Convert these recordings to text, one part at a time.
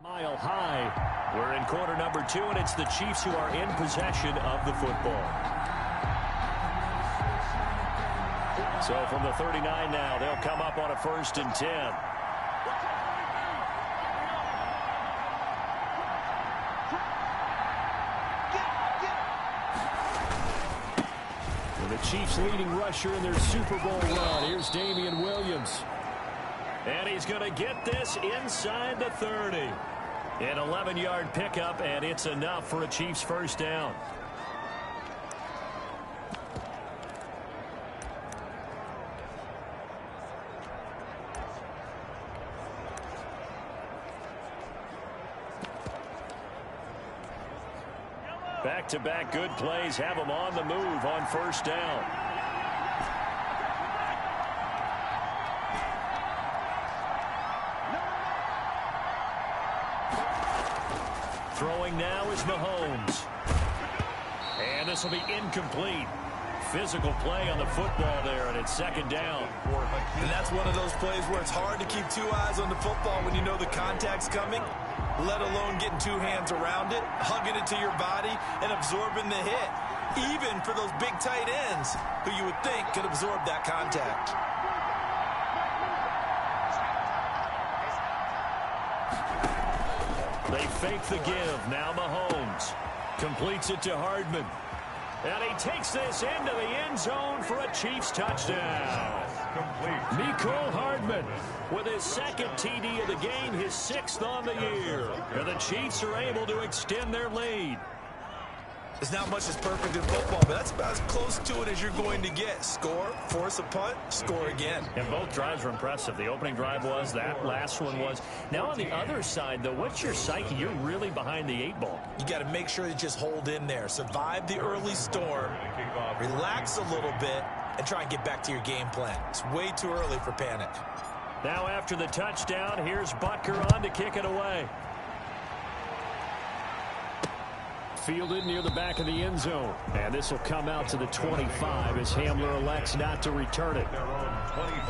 Mile high. We're in quarter number 2, and it's the Chiefs who are in possession of the football. So from the 39 now, they'll come up on a 1st and 10. And the Chiefs leading rusher in their Super Bowl run. Here's Damian Williams. And he's going to get this inside the 30. An 11-yard pickup, and it's enough for a Chiefs first down. Back-to-back good plays have them on the move on 1st down. Throwing now is Mahomes. And this will be incomplete. Physical play on the football there, and it's 2nd down. And that's one of those plays where it's hard to keep 2 eyes on the football when you know the contact's coming, let alone getting 2 hands around it, hugging it to your body, and absorbing the hit. Even for those big tight ends who you would think could absorb that contact. They fake the give. Now Mahomes completes it to Hardman. And he takes this into the end zone for a Chiefs touchdown. Mecole Hardman with his 2nd TD of the game, his 6th on the year. And the Chiefs are able to extend their lead. There's not much that's perfect in football, but that's about as close to it as you're going to get. Score, force a punt, score again. And both drives were impressive. The opening drive was, that last one was. Now on the other side, though, what's your psyche? You're really behind the 8 ball. You got to make sure you just hold in there. Survive the early storm, relax a little bit, and try and get back to your game plan. It's way too early for panic. Now after the touchdown, here's Butker on to kick it away. Fielded near the back of the end zone. And this will come out to the 25 as Hamler elects not to return it.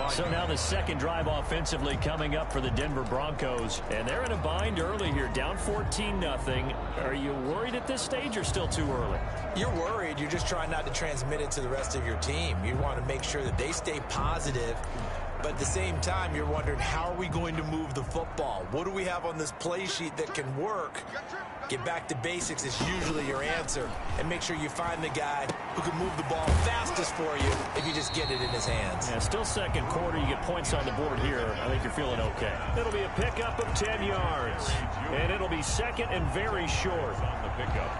So now the 2nd drive offensively coming up for the Denver Broncos. And they're in a bind early here, down 14-0. Are you worried at this stage or still too early? You're worried. You're just trying not to transmit it to the rest of your team. You want to make sure that they stay positive. But at the same time, you're wondering, how are we going to move the football? What do we have on this play sheet that can work? Get back to basics is usually your answer. And make sure you find the guy who can move the ball fastest for you if you just get it in his hands. Yeah, still 2nd quarter. You get points on the board here. I think you're feeling okay. It'll be a pickup of 10 yards. And it'll be 2nd and very short. On the pickup,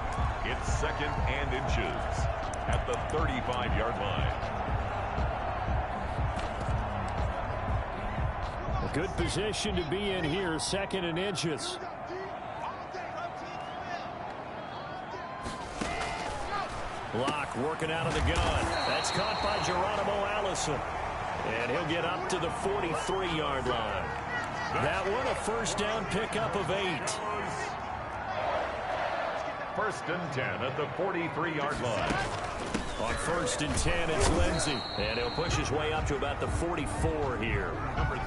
it's 2nd and inches at the 35-yard line. A good position to be in here, 2nd and inches. Block working out of the gun. That's caught by Geronimo Allison. And he'll get up to the 43-yard line. That one a 1st down pickup of 8. 1st and 10 at the 43-yard line. On 1st and 10, it's Lindsey. And he'll push his way up to about the 44 here. Number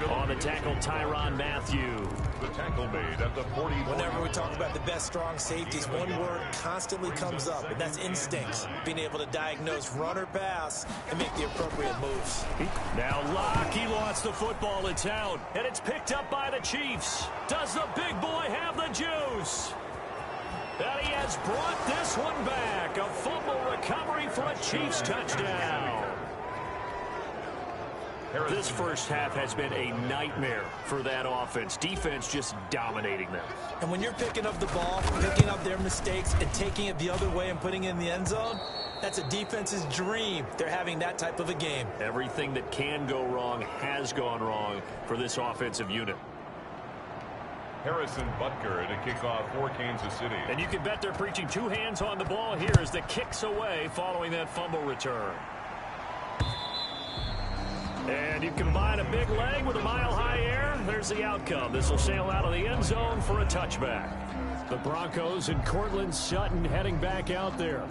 30. On the tackle, Tyrann Mathieu. The tackle made at the 40. Whenever we talk about the best strong safeties, one word constantly comes up, and that's instincts. Being able to diagnose run or pass and make the appropriate moves. Now Locke, he lost the football. It's out, and it's picked up by the Chiefs. Does the big boy have the juice? And he has brought this one back. A fumble recovery for a Chiefs touchdown. This first half has been a nightmare for that offense. Defense just dominating them. And when you're picking up the ball, picking up their mistakes, and taking it the other way and putting it in the end zone, that's a defense's dream. They're having that type of a game. Everything that can go wrong has gone wrong for this offensive unit. Harrison Butker to kick off for Kansas City. And you can bet they're preaching 2 hands on the ball here as the kick's away following that fumble return. And you combine a big leg with a mile-high air. There's the outcome. This will sail out of the end zone for a touchback. The Broncos and Courtland Sutton heading back out there.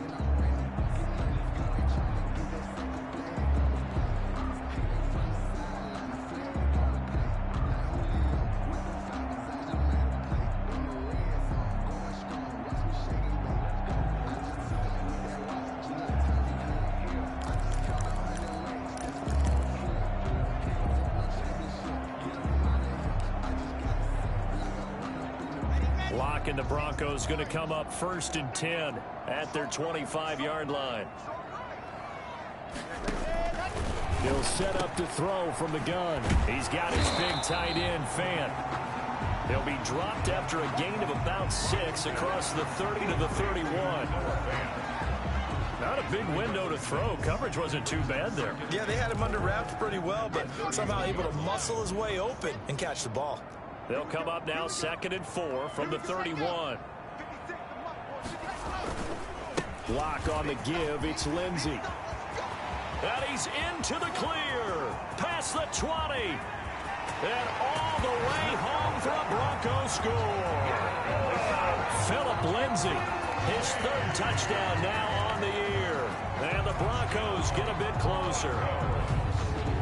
Lock and the Broncos going to come up 1st and 10 at their 25-yard line. He'll set up to throw from the gun. He's got his big tight end, Fant. He'll be dropped after a gain of about 6 across the 30 to the 31. Not a big window to throw. Coverage wasn't too bad there. Yeah, they had him under wraps pretty well, but somehow able to muscle his way open and catch the ball. They'll come up now 2nd and 4 from the 31. Lock on the give. It's Lindsey. And he's into the clear. Past the 20. And all the way home for a Bronco score. Phillip Lindsay, his 3rd touchdown now on the year. And the Broncos get a bit closer.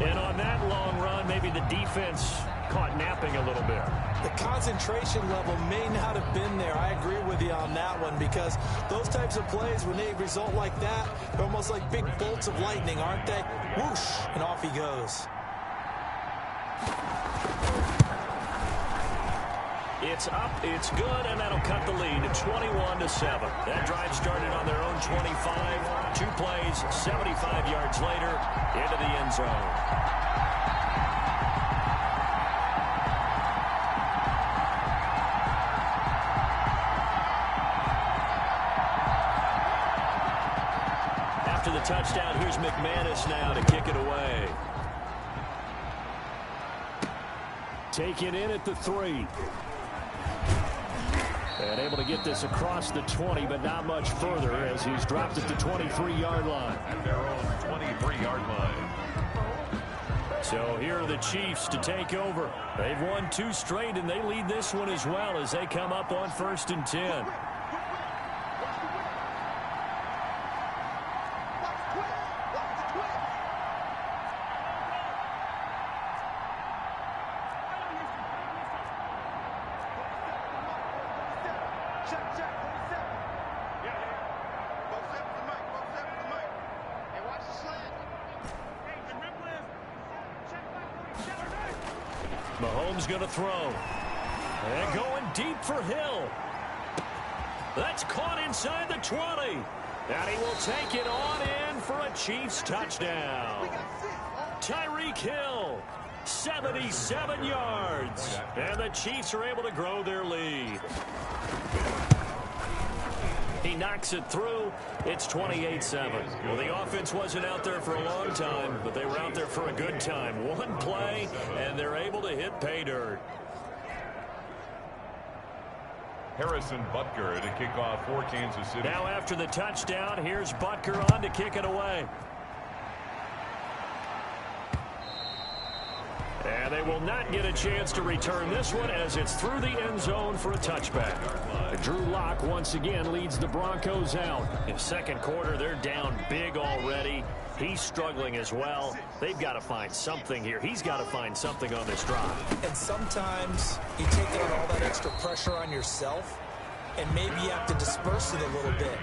And on that long run, maybe the defense caught napping a little bit. The concentration level may not have been there. I agree with you on that one, because those types of plays, when they result like that, they're almost like big bolts of lightning, aren't they? Whoosh, and off he goes. It's up, it's good, and that'll cut the lead to 21-7. That drive started on their own 25. 2 plays, 75 yards later, into the end zone. After the touchdown, here's McManus now to kick it away. Taken in at the 3. And able to get this across the 20, but not much further as he's dropped at the 23-yard line. At their own 23-yard line. So here are the Chiefs to take over. They've won 2 straight, and they lead this one as well as they come up on 1st and 10. Mahomes going to throw. And going deep for Hill. That's caught inside the 20. And he will take it on in for a Chiefs touchdown. Tyreek Hill, 77 yards. And the Chiefs are able to grow their lead. He knocks it through. It's 28-7. Well, the offense wasn't out there for a long time, but they were out there for a good time. One play, and they're able to hit pay dirt. Harrison Butker to kick off for Kansas City. Now after the touchdown, here's Butker on to kick it away. And they will not get a chance to return this one as it's through the end zone for a touchback. Drew Lock once again leads the Broncos out. In second quarter, they're down big already. He's struggling as well. They've got to find something here. He's got to find something on this drive. And sometimes you take on all that extra pressure on yourself, and maybe you have to disperse it a little bit.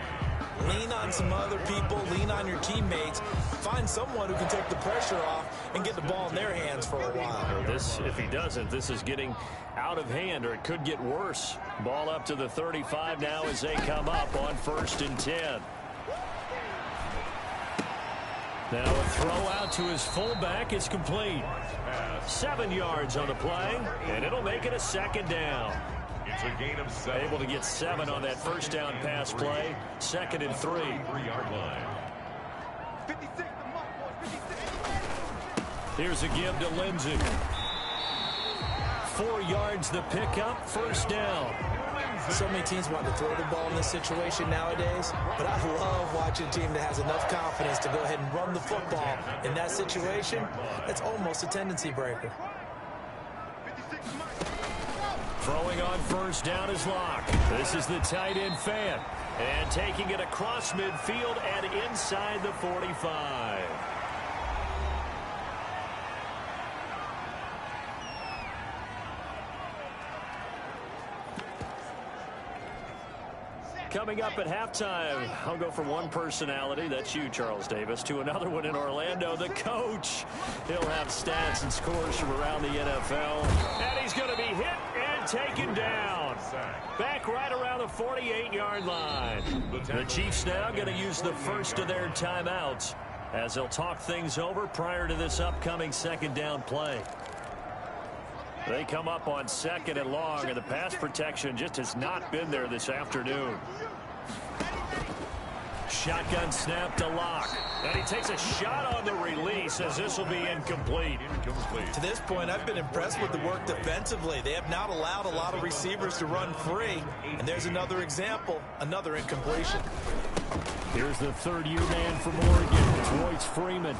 Lean on some other people, lean on your teammates, find someone who can take the pressure off and get the ball in their hands for a while. This, if he doesn't, this is getting out of hand, or it could get worse. Ball up to the 35 now as they come up on 1st and 10. Now a throw out to his fullback is complete. 7 yards on the play, and it'll make it a 2nd down. It's a gain of 7. Able to get 7 on that first down pass play. 2nd and 3. 3-yard line. Here's a give to Lindsey. 4 yards the pickup, 1st down. So many teams want to throw the ball in this situation nowadays, but I love watching a team that has enough confidence to go ahead and run the football. In that situation, that's almost a tendency breaker. Throwing on 1st down is Lock. This is the tight end Fant. And taking it across midfield and inside the 45. Coming up at halftime, I'll go from one personality, that's you, Charles Davis, to another one in Orlando, the coach. He'll have stats and scores from around the NFL. And he's going to be hit and taken down. Back right around the 48-yard line. The Chiefs now going to use the first of their timeouts as they'll talk things over prior to this upcoming second down play. They come up on 2nd and long, and the pass protection just has not been there this afternoon. Shotgun snap to Locke. And he takes a shot on the release as this will be incomplete. To this point, I've been impressed with the work defensively. They have not allowed a lot of receivers to run free. And there's another example, another incompletion. Here's the third-year man from Oregon. It's Royce Freeman.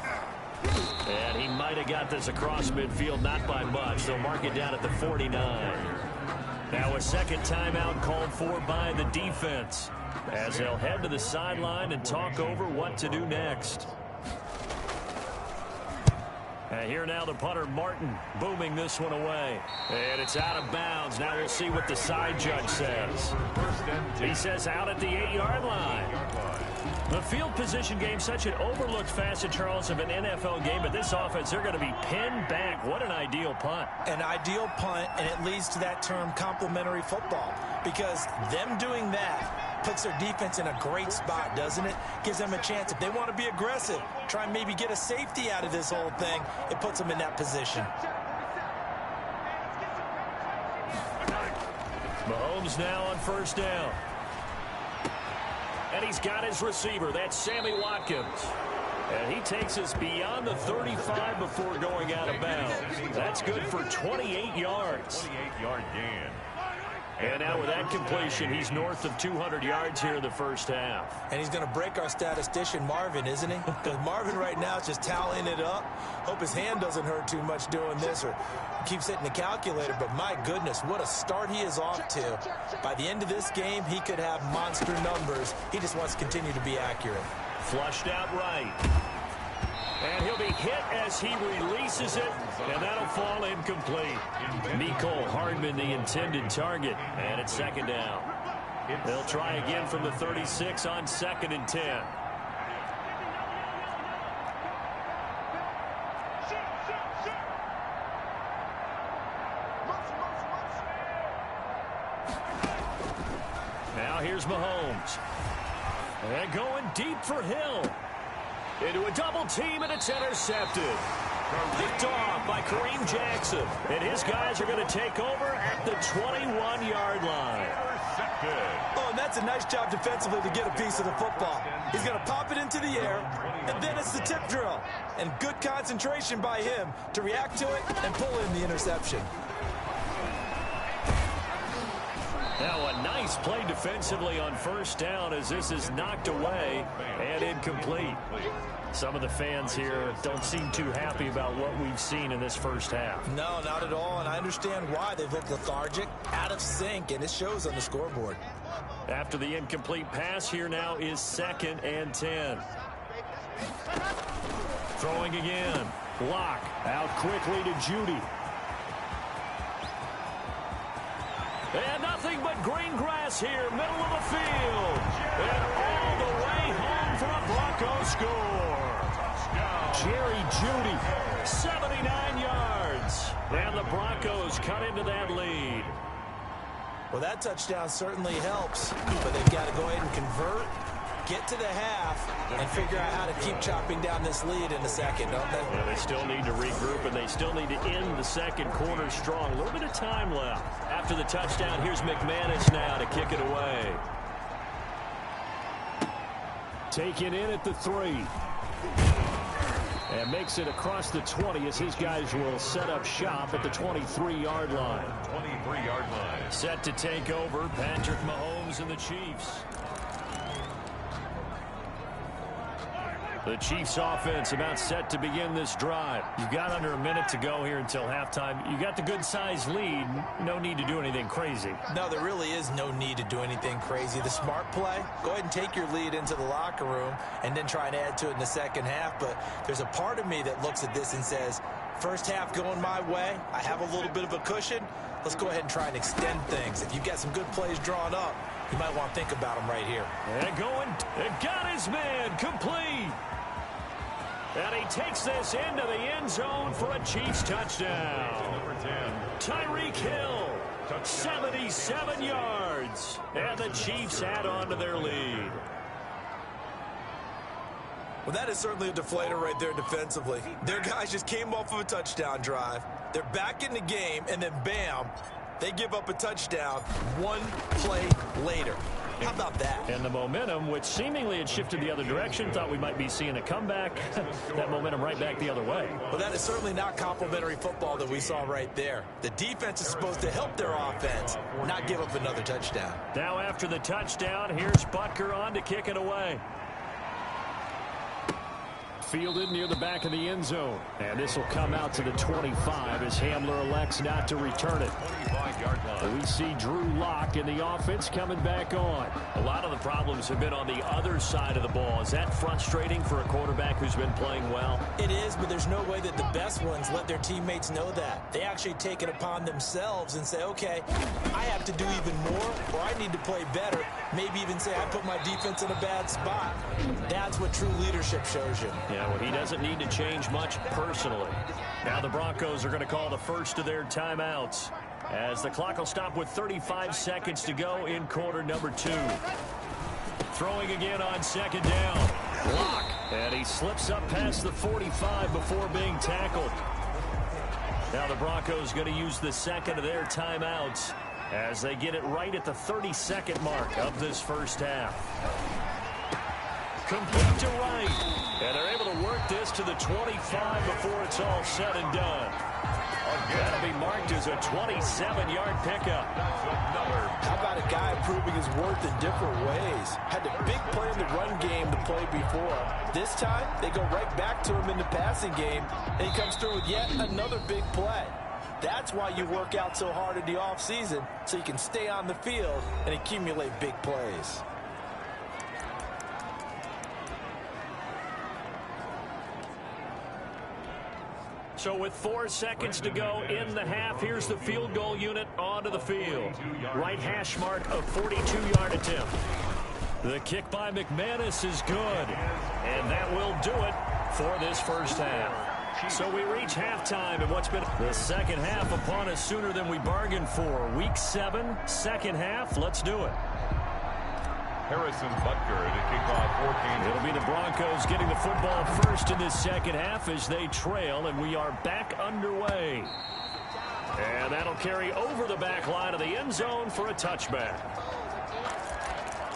And he might have got this across midfield, not by much. They'll mark it down at the 49. Now a second timeout called for by the defense, as they'll head to the sideline and talk over what to do next. And here now the punter, Martin, booming this one away. And it's out of bounds. Now we'll see what the side judge says. He says out at the 8-yard line. The field position game, such an overlooked facet, Charles, of an NFL game, but this offense, they're going to be pinned back. What an ideal punt. An ideal punt, and it leads to that term complementary football, because them doing that puts their defense in a great spot, doesn't it? Gives them a chance. If they want to be aggressive, try and maybe get a safety out of this whole thing, it puts them in that position. Mahomes now on first down. And he's got his receiver. That's Sammy Watkins. And he takes us beyond the 35 before going out of bounds. That's good for 28 yards. 28-yard gain. And now with that completion, he's north of 200 yards here in the first half. And he's going to break our statistician, Marvin, isn't he? Because Marvin right now is just tallying it up. Hope his hand doesn't hurt too much doing this or keeps hitting the calculator. But my goodness, what a start he is off to. By the end of this game, he could have monster numbers. He just wants to continue to be accurate. Flushed out right. And he'll be hit as he releases it, and that'll fall incomplete. Mecole Hardman, the intended target, and it's second down. They'll try again from the 36 on 2nd and 10. Now here's Mahomes. And going deep for Hill. Into a double team, and it's intercepted. Picked off by Kareem Jackson. And his guys are going to take over at the 21-yard line. Oh, and that's a nice job defensively to get a piece of the football. He's going to pop it into the air, and then it's the tip drill. And good concentration by him to react to it and pull in the interception. Now a nice play defensively on first down as this is knocked away and incomplete. Some of the fans here don't seem too happy about what we've seen in this first half. No, not at all, and I understand why. They've looked lethargic, out of sync, and it shows on the scoreboard. After the incomplete pass, here now is 2nd and 10. Throwing again. Locke out quickly to Judy. And nothing but green grass here, middle of the field. And all the way home for a Bronco score. Jerry Judy, 79 yards. And the Broncos cut into that lead. Well, that touchdown certainly helps, but they've got to go ahead and convert, get to the half, and figure out how to keep chopping down this lead in the second, don't they? Yeah, they still need to regroup, and they still need to end the second quarter strong. A little bit of time left. After the touchdown, here's McManus now to kick it away. Taken in at the 3. And makes it across the 20 as his guys will set up shop at the 23-yard line. 23-yard line. Set to take over, Patrick Mahomes and the Chiefs. The Chiefs offense about set to begin this drive. You've got under a minute to go here until halftime. You got the good-sized lead. No need to do anything crazy. No, there really is no need to do anything crazy. The smart play, go ahead and take your lead into the locker room and then try and add to it in the second half. But there's a part of me that looks at this and says, first half going my way, I have a little bit of a cushion. Let's go ahead and try and extend things. If you've got some good plays drawn up, you might want to think about them right here. And going, and got his man complete. And he takes this into the end zone for a Chiefs touchdown. Number 10. Tyreek Hill. 77 yards. And the Chiefs add on to their lead. Well, that is certainly a deflator right there defensively. Their guys just came off of a touchdown drive. They're back in the game, and then bam, they give up a touchdown one play later. How about that? And the momentum, which seemingly had shifted the other direction, thought we might be seeing a comeback. That momentum right back the other way. Well, that is certainly not complimentary football that we saw right there. The defense is supposed to help their offense, not give up another touchdown. Now after the touchdown, here's Butker on to kick it away. Fielded near the back of the end zone. And this will come out to the 25 as Hamler elects not to return it. 25-yard line. We see Drew Lock in the offense coming back on. A lot of the problems have been on the other side of the ball. Is that frustrating for a quarterback who's been playing well? It is, but there's no way that the best ones let their teammates know that. They actually take it upon themselves and say, okay, I have to do even more, or I need to play better. Maybe even say I put my defense in a bad spot. That's what true leadership shows you. Yeah, well, he doesn't need to change much personally. Now the Broncos are going to call the first of their timeouts as the clock will stop with 35 seconds to go in quarter number 2. Throwing again on second down. Lock. And he slips up past the 45 before being tackled. Now the Broncos going to use the second of their timeouts as they get it right at the 30-second mark of this first half. Complete to right. And they're able to work this to the 25 before it's all said and done. That'll be marked as a 27-yard pickup. How about a guy proving his worth in different ways? Had a big play in the run game the play before. This time, they go right back to him in the passing game, and he comes through with yet another big play. That's why you work out so hard in the offseason, so you can stay on the field and accumulate big plays. So with 4 seconds to go in the half, here's the field goal unit onto the field. Right hash mark, a 42-yard attempt. The kick by McManus is good. And that will do it for this first half. So we reach halftime in what's been the second half upon us sooner than we bargained for. Week 7, second half. Let's do it. Harrison Butker to kick off 14. It'll be the Broncos getting the football first in this second half as they trail, and we are back underway. And that'll carry over the back line of the end zone for a touchback.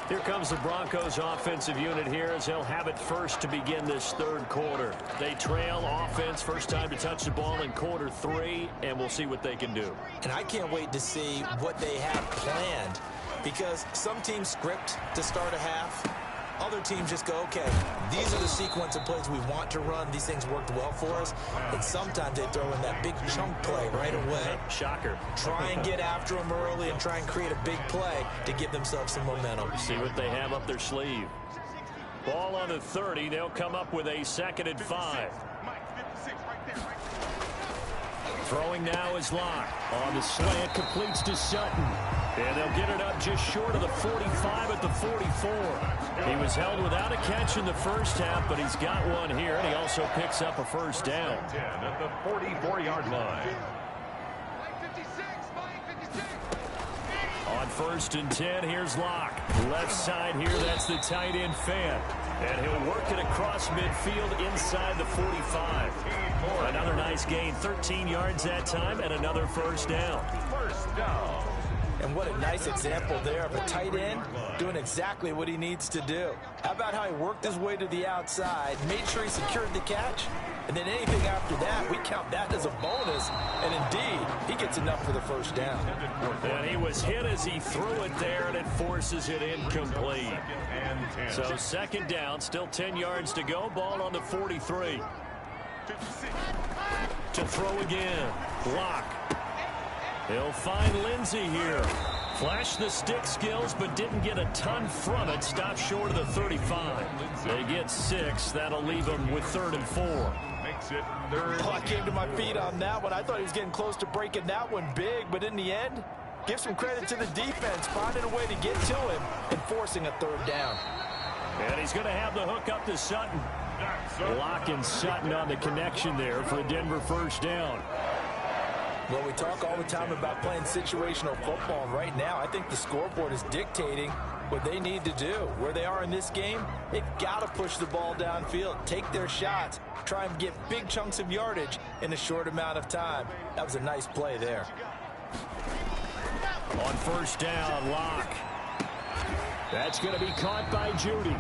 Here comes the Broncos offensive unit here as they'll have it first to begin this third quarter. They trail offense, first time to touch the ball in quarter 3, and we'll see what they can do. And I can't wait to see what they have planned, because some teams script to start a half. Other teams just go, okay, these are the sequence of plays we want to run. These things worked well for us. And sometimes they throw in that big chunk play right away. Shocker. Try and get after them early and try and create a big play to give themselves some momentum. See what they have up their sleeve. Ball on the 30. They'll come up with a 2nd and 5. Throwing now is Locke. On the slant, completes to Sutton. And they'll get it up just short of the 45 at the 44. He was held without a catch in the first half, but he's got one here, and he also picks up a first down. 10 at the 44-yard line. On 1st and 10, here's Locke. Left side here, that's the tight end Fant. And he'll work it across midfield inside the 45. Another nice gain, 13 yards that time, and another first down. First down. And what a nice example there of a tight end doing exactly what he needs to do. How about how he worked his way to the outside, made sure he secured the catch, and then anything after that, we count that as a bonus. And indeed, he gets enough for the first down. And he was hit as he threw it there, and it forces it incomplete. So 2nd down, still 10 yards to go. Ball on the 43. To throw again. Block. He'll find Lindsey here. Flashed the stick skills, but didn't get a ton from it. Stopped short of the 35. They get 6. That'll leave them with 3rd and 4. Makes it 3rd. Oh, I came to my feet on that one. I thought he was getting close to breaking that one big, but in the end, give some credit to the defense, finding a way to get to him and forcing a 3rd down. And he's going to have the hook up to Sutton. Locke and Sutton on the connection there for a Denver first down. Well, we talk all the time about playing situational football. Right now, I think the scoreboard is dictating what they need to do. Where they are in this game, they've got to push the ball downfield, take their shots, try and get big chunks of yardage in a short amount of time. That was a nice play there. On first down, Locke. That's going to be caught by Judy.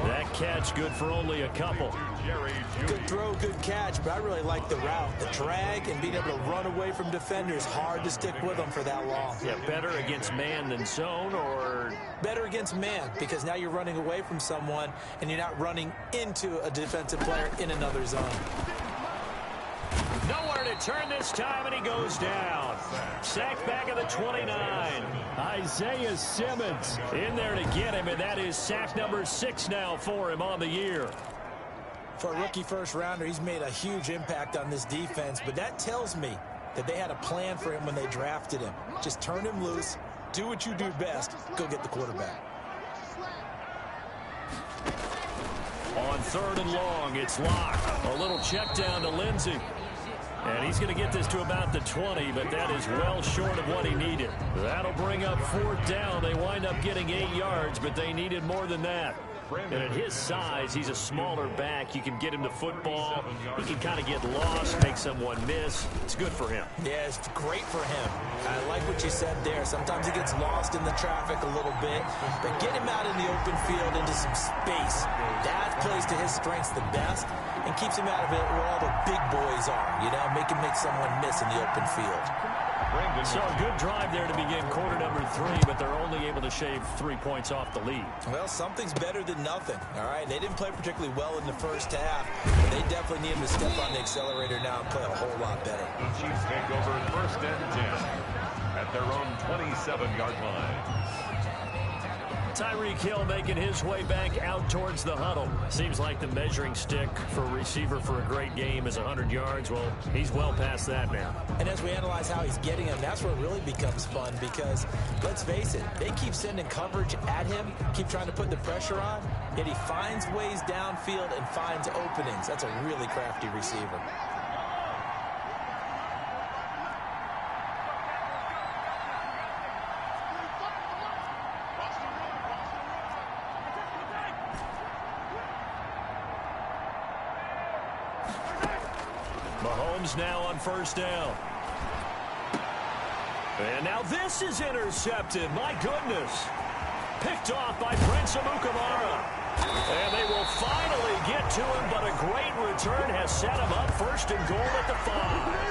That catch good for only a couple. Good throw, good catch, but I really like the route. The drag and being able to run away from defenders, hard to stick with them for that long. Yeah, better against man than zone, or? Better against man, because now you're running away from someone and you're not running into a defensive player in another zone. Nowhere to turn this time, and he goes down. Sacked back at the 29. Isaiah Simmons in there to get him, and that is sack number 6 now for him on the year. For a rookie first-rounder, he's made a huge impact on this defense, but that tells me that they had a plan for him when they drafted him. Just turn him loose, do what you do best, go get the quarterback. On 3rd and long, it's Locke. A little check down to Lindsey. And he's going to get this to about the 20, but that is well short of what he needed. That'll bring up 4th down. They wind up getting 8 yards, but they needed more than that. And at his size, he's a smaller back. You can get him the football. He can kind of get lost, make someone miss. It's good for him. Yeah, it's great for him. I like what you said there. Sometimes he gets lost in the traffic a little bit, but get him out in the open field into some space. That plays to his strengths the best and keeps him out of it where all the big boys are. You know, make him make someone miss in the open field. So a good drive there to begin quarter number 3, but they're only able to shave 3 points off the lead. Well, something's better than nothing, all right? They didn't play particularly well in the first half, but they definitely need him to step on the accelerator now and play a whole lot better. The Chiefs take over 1st and 10 at their own 27-yard line. Tyreek Hill making his way back out towards the huddle. Seems like the measuring stick for a receiver for a great game is 100 yards. Well, he's well past that now. And as we analyze how he's getting them, that's where it really becomes fun because, let's face it, they keep sending coverage at him, keep trying to put the pressure on, yet he finds ways downfield and finds openings. That's a really crafty receiver. Mahomes now on 1st down. And now this is intercepted. My goodness. Picked off by Prince Amukamara. And they will finally get to him, but a great return has set him up 1st and goal at the 5.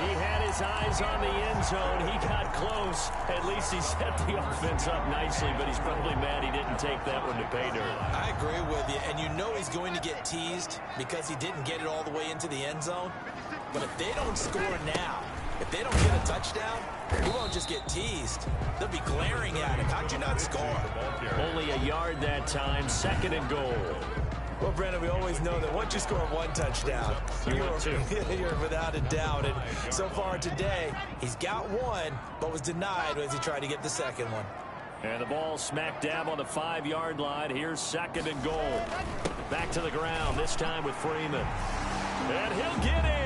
He had his eyes on the end zone. He got close. At least he set the offense up nicely, but he's probably mad he didn't take that one to pay dirt. I agree with you, and you know he's going to get teased because he didn't get it all the way into the end zone. But if they don't score now, if they don't get a touchdown, he won't just get teased. They'll be glaring at him. How'd you not score? Only a yard that time, 2nd and goal. Well, Brandon, we always know that once you score 1 touchdown, you're without a doubt. And so far today, he's got 1, but was denied as he tried to get the 2nd one. And the ball smack dab on the 5-yard line. Here's 2nd and goal. Back to the ground, this time with Freeman. And he'll get in.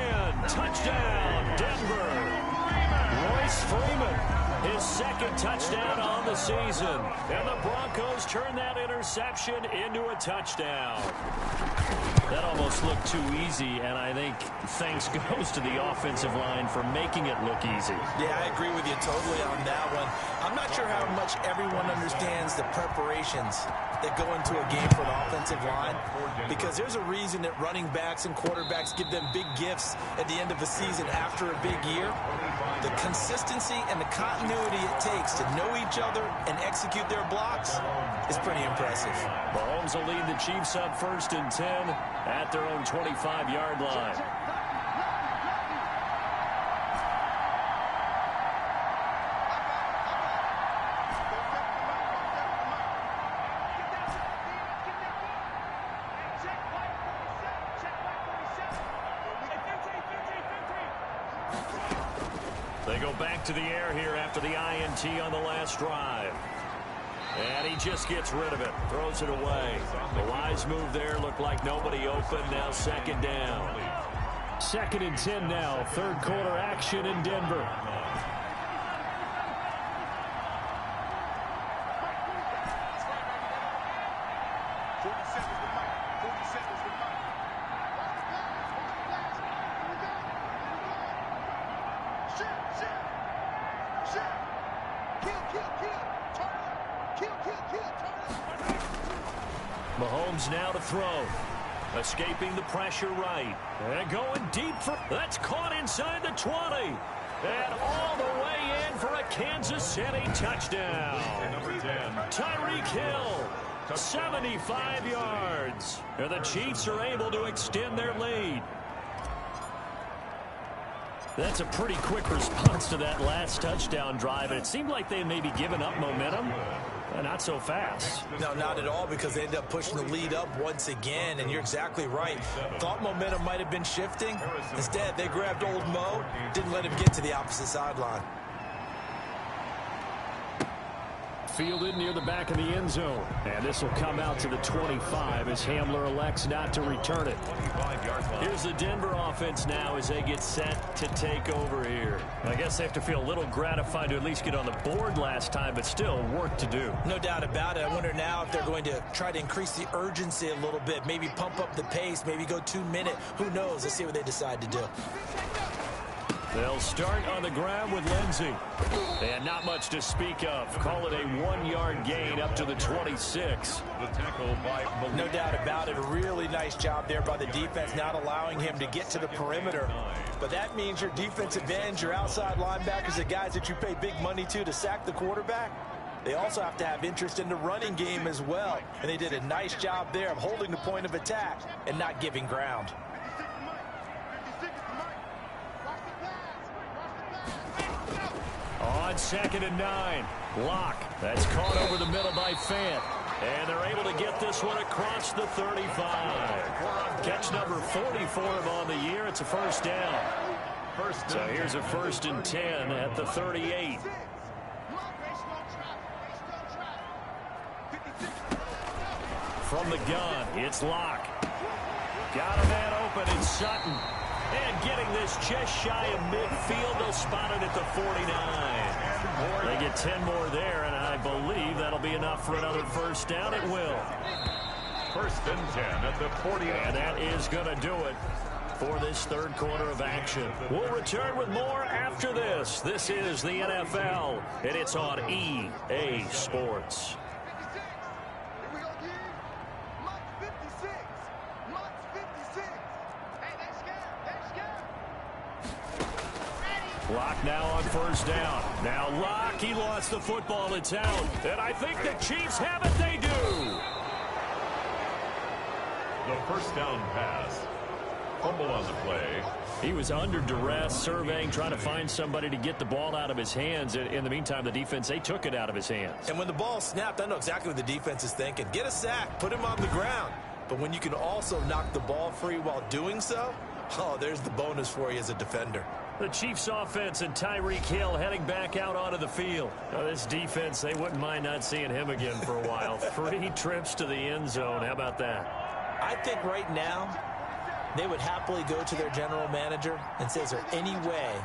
Touchdown, Denver. Royce Freeman, his 2nd touchdown on the season. And the Broncos turn that interception into a touchdown. That almost looked too easy, and I think thanks goes to the offensive line for making it look easy. Yeah, I agree with you totally on that one. I'm not sure how much everyone understands the preparations that go into a game for an offensive line, because there's a reason that running backs and quarterbacks give them big gifts at the end of a season after a big year. The consistency and the continuity it takes to know each other and execute their blocks is pretty impressive. Mahomes will lead the Chiefs up 1st and 10 at their own 25-yard line. They go back to the air here after the INT on the last drive. And he just gets rid of it, throws it away. The wise move there, looked like nobody open, now 2nd down. Second and 10 now. Third quarter action in Denver. Mahomes now to throw. Escaping the pressure right. And going deep for... That's caught inside the 20. And all the way in for a Kansas City touchdown. Number 10. Tyreek Hill, 75 yards. And the Chiefs are able to extend their lead. That's a pretty quick response to that last touchdown drive. And it seemed like they may be giving up momentum. Not so fast. No, not at all, because they ended up pushing the lead up once again, and you're exactly right. Thought momentum might have been shifting. Instead, they grabbed old Mo, didn't let him get to the opposite sideline. Fielded near the back of the end zone. And this will come out to the 25 as Hamler elects not to return it. Here's the Denver offense now as they get set to take over here. I guess they have to feel a little gratified to at least get on the board last time, but still work to do. No doubt about it. I wonder now if they're going to try to increase the urgency a little bit, maybe pump up the pace, maybe go 2 minute. Who knows? Let's see what they decide to do. They'll start on the ground with Lindsey. And not much to speak of. Call it a 1-yard gain up to the 26. The tackle by... No doubt about it. A really nice job there by the defense, not allowing him to get to the perimeter. But that means your defensive ends, your outside linebackers, the guys that you pay big money to sack the quarterback, they also have to have interest in the running game as well. And they did a nice job there of holding the point of attack and not giving ground. On 2nd and 9, Locke. That's caught over the middle by Fant. And they're able to get this one across the 35. Catch number 40 for him on the year. It's a first down. So here's a 1st and 10 at the 38. From the gun, it's Locke. Got a man open in Sutton. And getting this just shy of midfield, they'll spot it at the 49. They get 10 more there, and I believe that'll be enough for another first down. It will. 1st and 10 at the 49. And that is going to do it for this third quarter of action. We'll return with more after this. This is the NFL, and it's on EA Sports. Locke now on first down. Now Locke, he lost the football in town. And I think the Chiefs have it. They do. The first down pass. Fumble on the play. He was under duress, surveying, trying to find somebody to get the ball out of his hands. In the meantime, the defense, they took it out of his hands. And when the ball snapped, I know exactly what the defense is thinking. Get a sack, put him on the ground. But when you can also knock the ball free while doing so, oh, there's the bonus for you as a defender. The Chiefs offense and Tyreek Hill heading back out onto the field. This defense, they wouldn't mind not seeing him again for a while. 3 trips to the end zone. How about that? I think right now they would happily go to their general manager and say, is there any way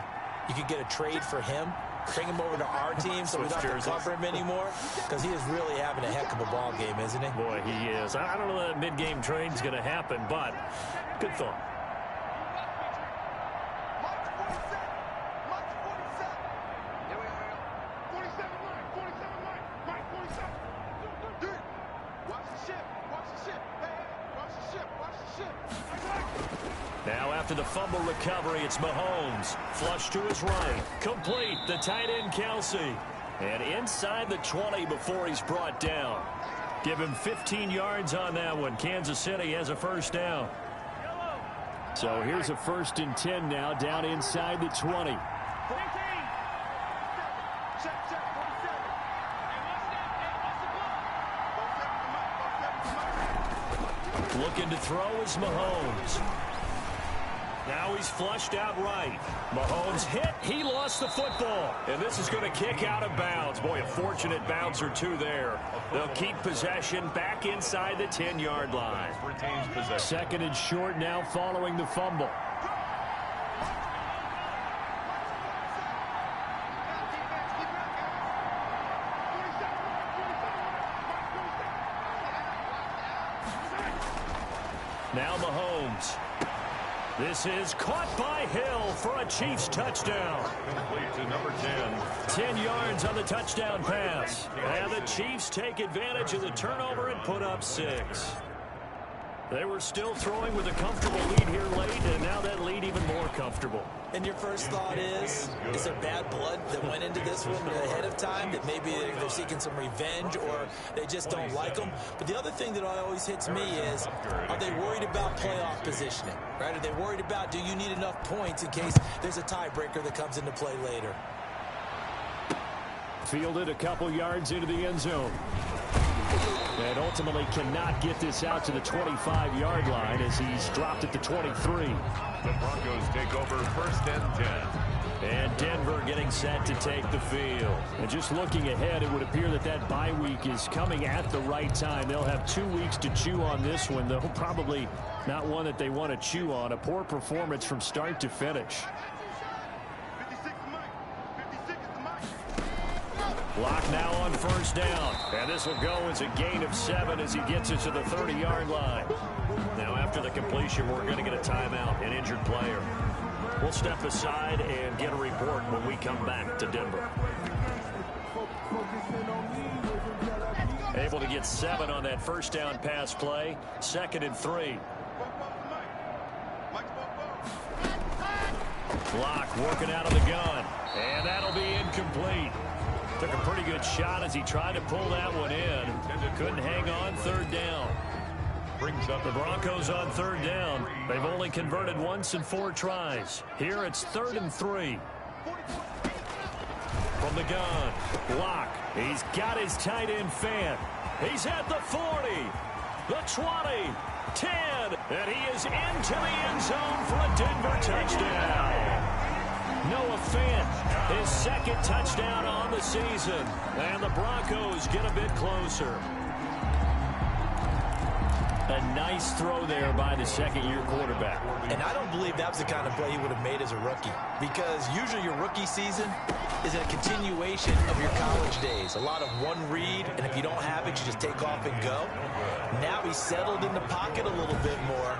you could get a trade for him? Bring him over to our team so we don't have to cover him anymore? Because he is really having a heck of a ball game, isn't he? Boy, he is. I don't know that mid-game trade is going to happen, but good thought. Now after the fumble recovery, it's Mahomes. Flush to his right. Complete. The tight end, Kelsey. And inside the 20 before he's brought down. Give him 15 yards on that one. Kansas City has a first down. So here's a 1st and 10 now down inside the 20. Looking to throw is Mahomes. Now he's flushed out right. Mahomes hit. He lost the football. And this is going to kick out of bounds. Boy, a fortunate bounce or two there. They'll keep possession back inside the 10-yard line. 2nd and short now following the fumble. Now Mahomes. This is caught by Hill for a Chiefs touchdown. Complete to number 10. 10 yards on the touchdown pass. And the Chiefs take advantage of the turnover and put up 6. They were still throwing with a comfortable lead here late, and now that lead even more comfortable. And your first thought is there bad blood that went into this one ahead of time, that maybe they're seeking some revenge or they just don't like them? But the other thing that always hits me is, are they worried about playoff positioning? Right? Are they worried about, do you need enough points in case there's a tiebreaker that comes into play later? Fielded a couple yards into the end zone. And ultimately cannot get this out to the 25-yard line as he's dropped at the 23. The Broncos take over 1st and 10. And Denver getting set to take the field. And just looking ahead, it would appear that that bye week is coming at the right time. They'll have 2 weeks to chew on this one, though probably not one that they want to chew on. A poor performance from start to finish. Lock now on 1st down. And this will go as a gain of 7 as he gets it to the 30-yard line. Now after the completion, we're going to get a timeout, an injured player. We'll step aside and get a report when we come back to Denver. Able to get 7 on that 1st down pass play. 2nd and 3. Lock working out of the gun. And that'll be incomplete. Took a pretty good shot as he tried to pull that one in. Couldn't hang on 3rd down. Brings up the Broncos on 3rd down. They've only converted once in 4 tries. Here it's 3rd and 3. From the gun, Lock. He's got his tight end fan. He's at the 40, the 20, 10, and he is into the end zone for a Denver touchdown. Noah Fant, his 2nd touchdown on the season. And the Broncos get a bit closer. A nice throw there by the 2nd-year quarterback. And I don't believe that was the kind of play he would have made as a rookie. Because usually your rookie season is a continuation of your college days. A lot of one read, and if you don't have it, you just take off and go. Now he's settled in the pocket a little bit more,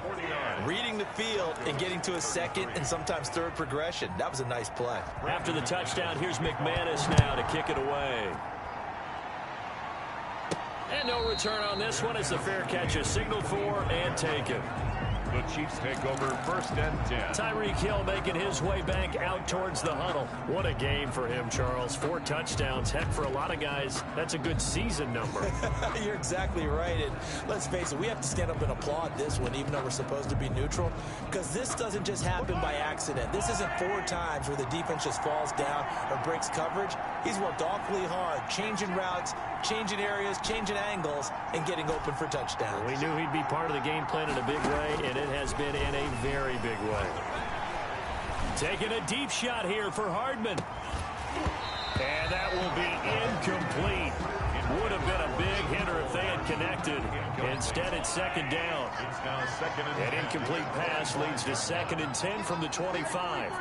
reading the field and getting to a 2nd and sometimes 3rd progression. That was a nice play. After the touchdown, here's McManus now to kick it away. And no return on this one as the fair catch is signaled for and taken. The Chiefs take over 1st and 10. Tyreek Hill making his way back out towards the huddle. What a game for him, Charles. 4 touchdowns. Heck, for a lot of guys, that's a good season number. You're exactly right. And let's face it, we have to stand up and applaud this one, even though we're supposed to be neutral, because this doesn't just happen by accident. This isn't 4 times where the defense just falls down or breaks coverage. He's worked awfully hard, changing routes, changing areas, changing angles, and getting open for touchdowns. We knew he'd be part of the game plan in a big way, and it has been in a very big way. Taking a deep shot here for Hardman. And that will be incomplete. It would have been a big hitter if they had connected. Instead, it's 2nd down. It's now 2nd and 10. An incomplete pass leads to 2nd and 10 from the 25.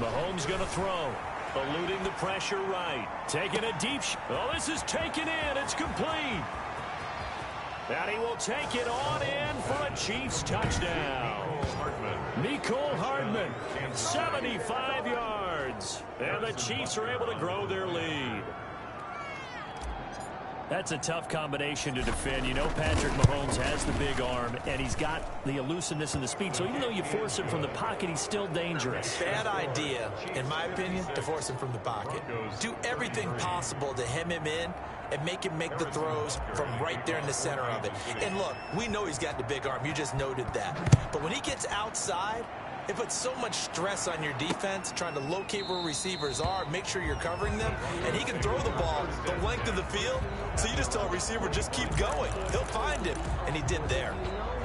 Mahomes going to throw. Eluding the pressure right. Taking a deep shot. Oh, this is taken in. It's complete. And he will take it on in for a Chiefs touchdown. Mecole Hardman, 75 yards. And the Chiefs are able to grow their lead. That's a tough combination to defend. You know Patrick Mahomes has the big arm, and he's got the elusiveness and the speed. So even though you force him from the pocket, he's still dangerous. Bad idea, in my opinion, to force him from the pocket. Do everything possible to hem him in and make him make the throws from right there in the center of it. And look, we know he's got the big arm. You just noted that. But when he gets outside, it puts so much stress on your defense trying to locate where receivers are, make sure you're covering them, and he can throw the ball the length of the field, so you just tell a receiver, just keep going. He'll find him, and he did there.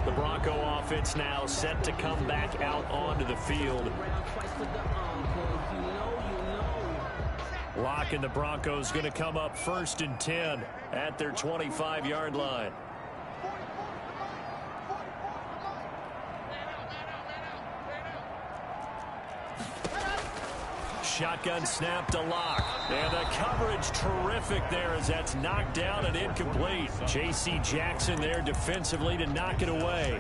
The Bronco offense now set to come back out onto the field. Locke and the Broncos going to come up 1st and 10 at their 25-yard line. Shotgun snap to Locke. And the coverage terrific there as that's knocked down and incomplete. J.C. Jackson there defensively to knock it away.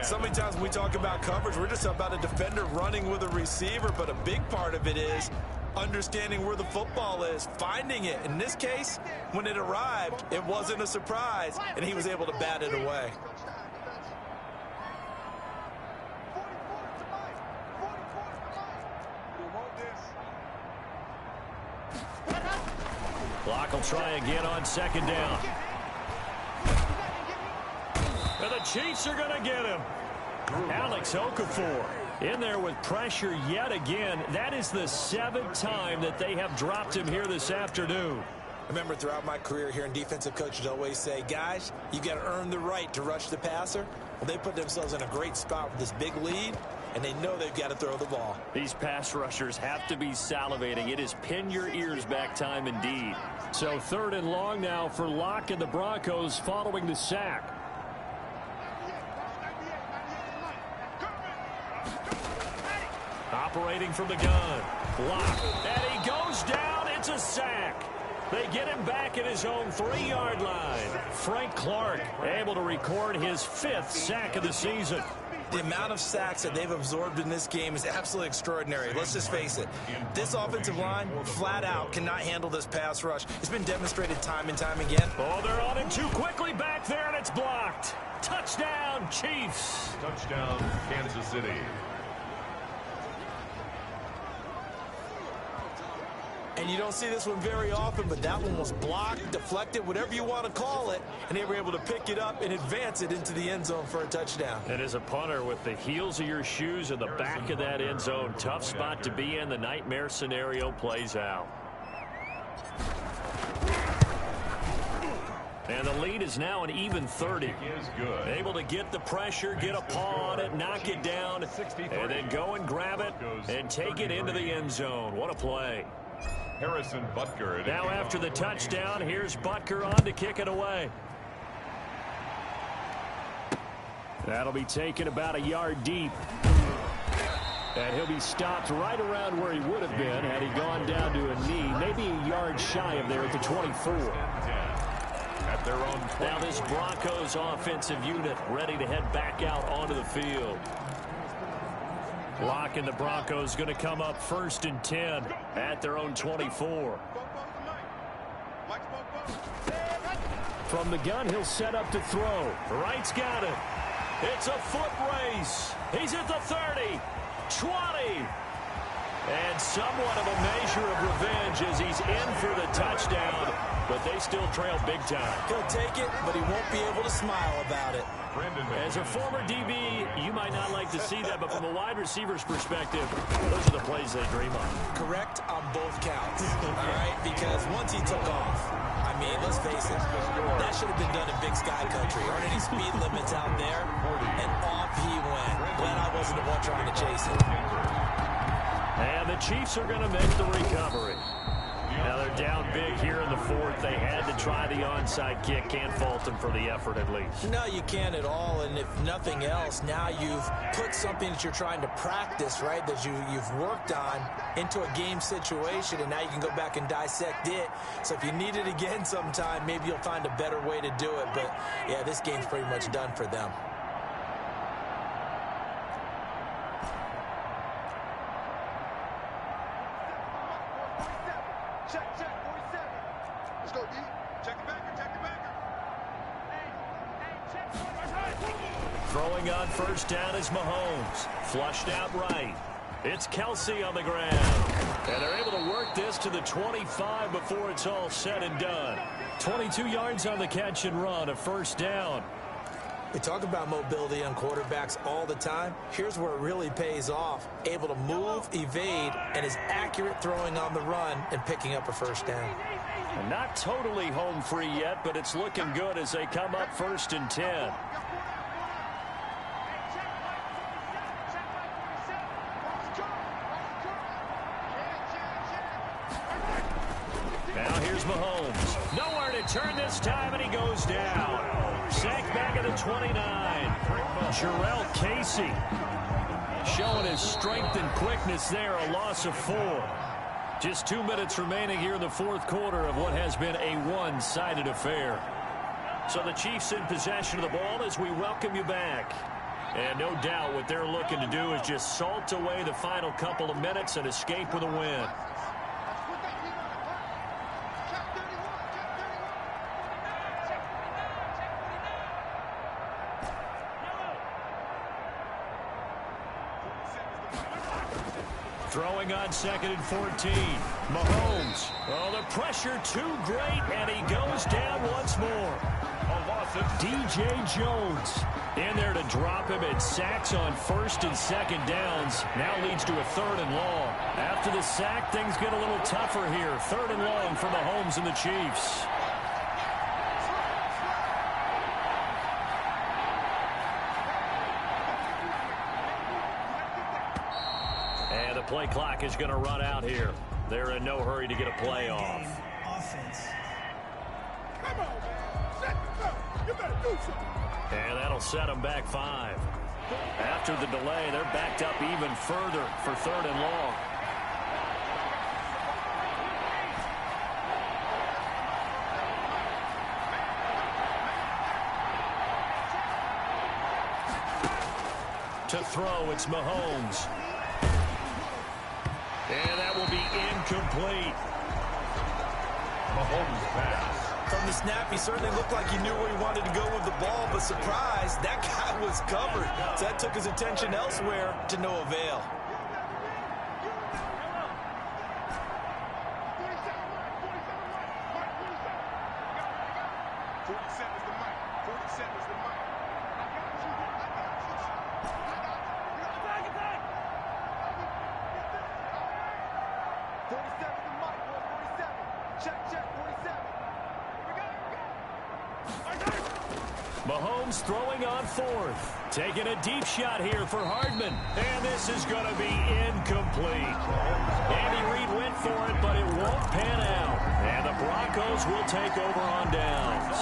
So many times when we talk about coverage, we're just about a defender running with a receiver, but a big part of it is understanding where the football is, finding it. In this case, when it arrived, it wasn't a surprise, and he was able to bat it away. Locke will try again on 2nd down. And the Chiefs are going to get him. Alex Okafor in there with pressure yet again. That is the 7th time that they have dropped him here this afternoon. I remember throughout my career hearing defensive coaches always say, guys, you got to earn the right to rush the passer. Well, they put themselves in a great spot with this big lead, and they know they've got to throw the ball. These pass rushers have to be salivating. It is pin your ears back time indeed. So 3rd and long now for Locke and the Broncos following the sack. Operating from the gun. Locke. And he goes down. It's a sack. They get him back at his own 3-yard line. Frank Clark able to record his 5th sack of the season. The amount of sacks that they've absorbed in this game is absolutely extraordinary. Let's just face it. This offensive line, flat out, cannot handle this pass rush. It's been demonstrated time and time again. Oh, they're on him too quickly back there, and it's blocked. Touchdown, Chiefs. Touchdown, Kansas City. And you don't see this one very often, but that one was blocked, deflected, whatever you want to call it, and they were able to pick it up and advance it into the end zone for a touchdown. And as a punter, with the heels of your shoes in the back of that end zone, tough spot to be in. The nightmare scenario plays out. And the lead is now an even 30. Able to get the pressure, get a paw on it, knock it down, and then go and grab it and take it into the end zone. What a play. Harrison Butker. Now after the touchdown, here's Butker on to kick it away. That'll be taken about a yard deep. And he'll be stopped right around where he would have been had he gone down to a knee, maybe a yard shy of there at the 24. At their own 20. Now this Broncos offensive unit ready to head back out onto the field. Locke and the Broncos going to come up 1st and 10 at their own 24. From the gun, he'll set up to throw. Wright's got it. It's a foot race. He's at the 30, 20. And somewhat of a measure of revenge as he's in for the touchdown, but they still trail big time. He'll take it, but he won't be able to smile about it. As a former DB, you might not like to see that, but from a wide receiver's perspective, those are the plays they dream of. Correct on both counts, all right? Because once he took off, I mean, let's face it, that should have been done in Big Sky Country. Aren't any speed limits out there? And off he went. Glad I wasn't the one trying to chase it. And the Chiefs are going to make the recovery. Now they're down big here in the 4th. They had to try the onside kick. Can't fault them for the effort at least. No, you can't at all. And if nothing else, now you've put something that you're trying to practice, right, that you've worked on into a game situation, and now you can go back and dissect it. So if you need it again sometime, maybe you'll find a better way to do it. But, yeah, this game's pretty much done for them. Throwing on 1st down is Mahomes. Flushed out right. It's Kelsey on the ground. And they're able to work this to the 25 before it's all said and done. 22 yards on the catch and run, a 1st down. We talk about mobility on quarterbacks all the time. Here's where it really pays off. Able to move, evade, and is accurate throwing on the run and picking up a 1st down. Not totally home free yet, but it's looking good as they come up 1st and 10. return this time, and he goes down. Sacked back at the 29. Jarrell Casey showing his strength and quickness there, a loss of 4. Just 2 minutes remaining here in the fourth quarter of what has been a one-sided affair. So the Chiefs in possession of the ball as we welcome you back. And no doubt what they're looking to do is just salt away the final couple of minutes and escape with a win. Throwing on 2nd and 14. Mahomes. Oh, the pressure too great, and he goes down once more. DJ Jones in there to drop him, and sacks on 1st and 2nd downs. Now leads to a 3rd and long. After the sack, things get a little tougher here. 3rd and long for Mahomes and the Chiefs. And the play clock is going to run out here. They're in no hurry to get a play off. Offense. Come on, man. You better do something. And that'll set them back 5. After the delay, they're backed up even further for 3rd and long. To throw, it's Mahomes. And that will be incomplete. Mahomes pass. From the snap, he certainly looked like he knew where he wanted to go with the ball, but surprise, that guy was covered. So that took his attention elsewhere to no avail. Mahomes throwing on 4th. Taking a deep shot here for Hardman. And this is going to be incomplete. Andy Reid went for it, but it won't pan out. And the Broncos will take over on downs.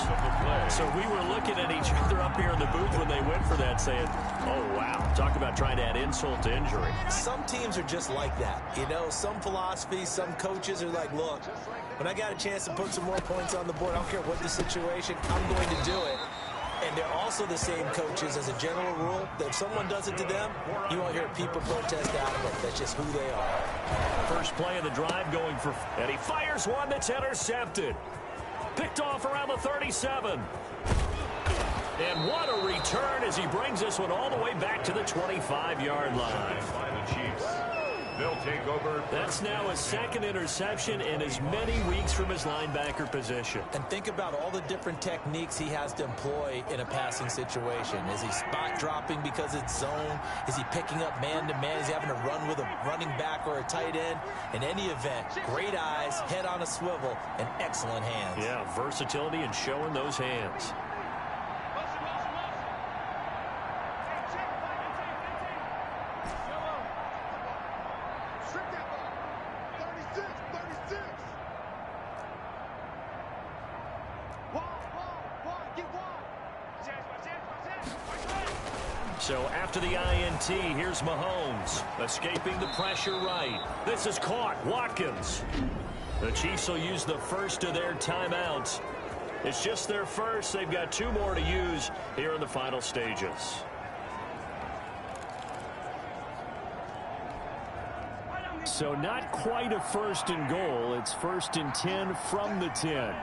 So we were looking at each other up here in the booth when they went for that, saying, oh, wow. Talk about trying to add insult to injury. Some teams are just like that. You know, some philosophies, some coaches are like, look, when I got a chance to put some more points on the board, I don't care what the situation, I'm going to do it. And they're also the same coaches as a general rule that if someone does it to them, you won't hear people protest out of it. That's just who they are. First play of the drive going for, and he fires one that's intercepted. Picked off around the 37. And what a return as he brings this one all the way back to the 25-yard line. By the Chiefs. They'll take over. That's now his 2nd interception in as many weeks from his linebacker position. And think about all the different techniques he has to employ in a passing situation. Is he spot dropping because it's zone? Is he picking up man-to-man? Is he having to run with a running back or a tight end? In any event, great eyes, head on a swivel, and excellent hands. Yeah, versatility and showing those hands. So after the INT, here's Mahomes, escaping the pressure right. This is caught. Watkins. The Chiefs will use the first of their timeouts. It's just their first. They've got 2 more to use here in the final stages. So not quite a 1st and goal. It's 1st and 10 from the 10.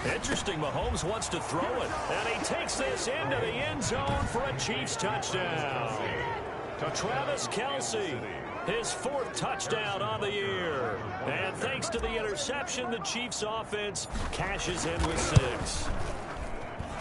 Interesting, Mahomes wants to throw it, and he takes this into the end zone for a Chiefs touchdown. Travis Kelce, his 4th touchdown on the year. And thanks to the interception, the Chiefs offense cashes in with 6.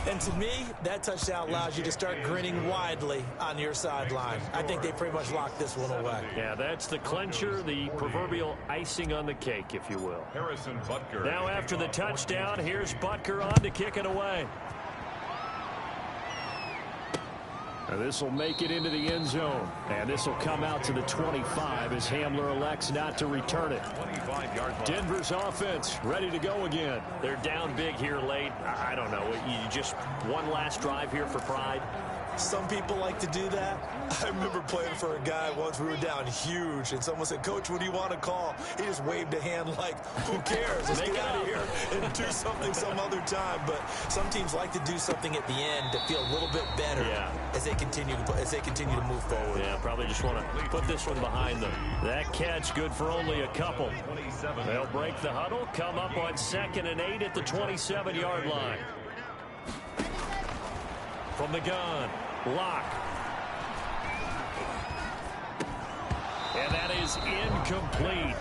And to me, that touchdown allows you to start grinning widely on your sideline. I think they pretty much locked this one away. Yeah, that's the clincher, the proverbial icing on the cake, if you will. Harrison Butker. Now after the touchdown, here's Butker on to kick it away. This will make it into the end zone. And this will come out to the 25 as Hamler elects not to return it. 25-yard line. Denver's offense ready to go again. They're down big here late. I don't know. You just one last drive here for pride. Some people like to do that. I remember playing for a guy once. We were down huge, and someone said, "Coach, what do you want to call?" He just waved a hand like, "Who cares? Let's get out of here and do something some other time." But some teams like to do something at the end to feel a little bit better as they continue to move forward. Yeah, probably just want to put this one behind them. That catch good for only a couple. They'll break the huddle, come up on 2nd and 8 at the 27-yard line. From the gun, Locke. And that is incomplete.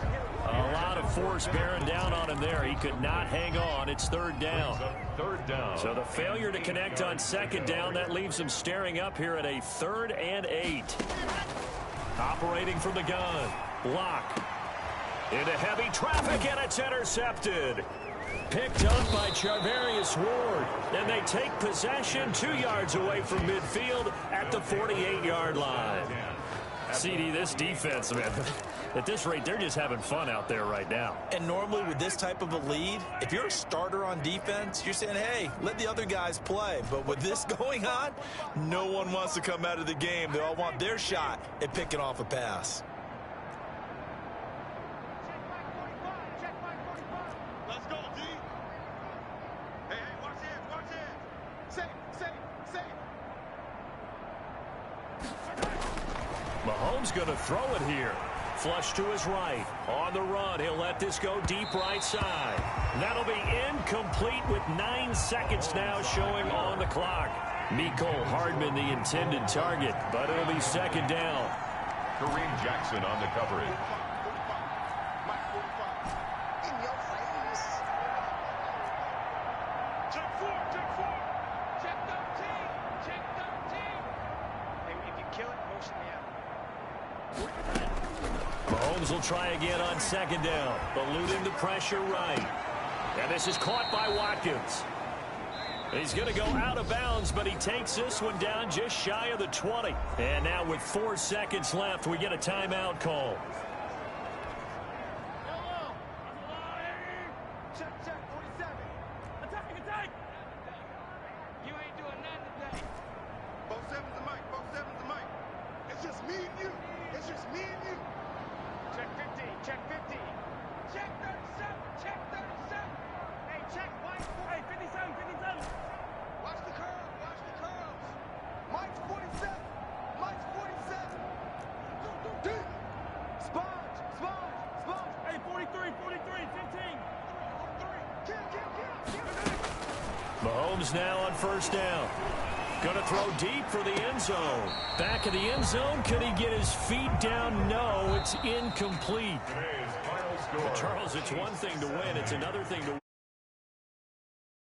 A lot of force bearing down on him there. He could not hang on. It's 3rd down. 3rd down. So the failure to connect on 2nd down, that leaves him staring up here at a 3rd and 8. Operating from the gun, Locke. Into heavy traffic, and it's intercepted. Picked up by Charvarius Ward. And they take possession 2 yards away from midfield at the 48-yard line. CD, this defense, man, at this rate, they're just having fun out there right now. And normally with this type of a lead, if you're a starter on defense, you're saying, hey, let the other guys play. But with this going on, no one wants to come out of the game. They all want their shot at picking off a pass. Let's go, D. Hey, watch it, watch it. Safe. Mahomes going to throw it here. Flush to his right. On the run, he'll let this go deep right side. That'll be incomplete with 9 seconds now showing on the clock. Mecole Hardman the intended target, but it'll be 2nd down. Kareem Jackson on the coverage. Mahomes will try again on 2nd down, eluding the pressure right. And this is caught by Watkins. He's going to go out of bounds, but he takes this one down just shy of the 20. And now with 4 seconds left, we get a timeout call. Mahomes now on 1st down. Going to throw deep for the end zone. Back of the end zone. Could he get his feet down? No, it's incomplete. Charles, it's one thing to win. It's another thing to